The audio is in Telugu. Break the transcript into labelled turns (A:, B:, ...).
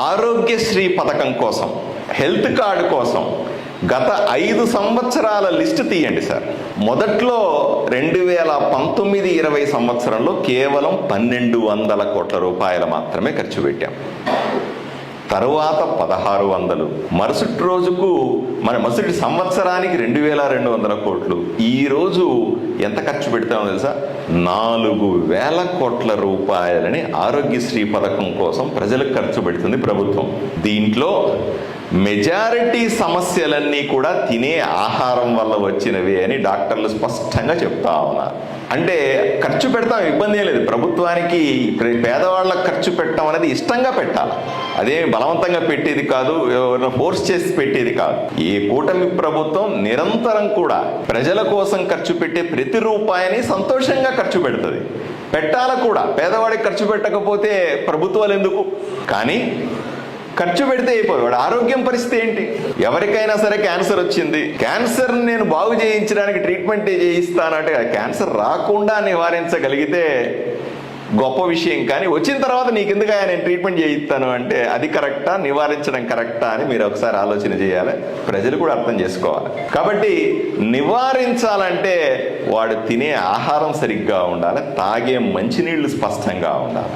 A: ఆరోగ్యశ్రీ పథకం కోసం, హెల్త్ కార్డు కోసం గత 5 సంవత్సరాల లిస్టు తీయండి సార్. మొదట్లో 2019-20 సంవత్సరంలో కేవలం 1200 కోట్ల రూపాయలు మాత్రమే ఖర్చు పెట్టాం. తరువాత 1600, మరుసటి రోజుకు మరుసటి సంవత్సరానికి 2200 కోట్లు. ఈరోజు ఎంత ఖర్చు పెడతామో తెలుసా? 4000 కోట్ల రూపాయలని ఆరోగ్యశ్రీ పథకం కోసం ప్రజలకు ఖర్చు పెడుతుంది ప్రభుత్వం. దీంట్లో మెజారిటీ సమస్యలన్నీ కూడా తినే ఆహారం వల్ల వచ్చినవి అని డాక్టర్లు స్పష్టంగా చెప్తా ఉన్నారు. అంటే ఖర్చు పెడతాం, ఇబ్బంది లేదు. ప్రభుత్వానికి పేదవాళ్ళకు ఖర్చు పెట్టడం అనేది ఇష్టంగా పెట్టాలి, అదే బలవంతంగా పెట్టేది కాదు, ఎవరిని ఫోర్స్ చేసి పెట్టేది కాదు. ఈ కూటమి ప్రభుత్వం నిరంతరం కూడా ప్రజల కోసం ఖర్చు పెట్టే ప్రతి రూపాయిని సంతోషంగా ఖర్చు పెడుతుంది. పెట్టాల కూడా. పేదవాడికి ఖర్చు పెట్టకపోతే ప్రభుత్వాలు ఎందుకు? కానీ ఖర్చు పెడితే అయిపోయి వాడు ఆరోగ్యం పరిస్థితి ఏంటి? ఎవరికైనా సరే క్యాన్సర్ వచ్చింది, క్యాన్సర్ నేను బాగు చేయించడానికి ట్రీట్మెంట్ చేయిస్తానంటే క్యాన్సర్ రాకుండా నివారించగలిగితే గొప్ప విషయం. కానీ వచ్చిన తర్వాత నీకెందుకు నేను ట్రీట్మెంట్ చేయిస్తాను అంటే అది కరెక్టా, నివారించడం కరెక్టా అని మీరు ఒకసారి ఆలోచన చేయాలి. ప్రజలు కూడా అర్థం చేసుకోవాలి. కాబట్టి నివారించాలంటే వాడు తినే ఆహారం సరిగ్గా ఉండాలి, తాగే మంచినీళ్లు స్పష్టంగా ఉండాలి.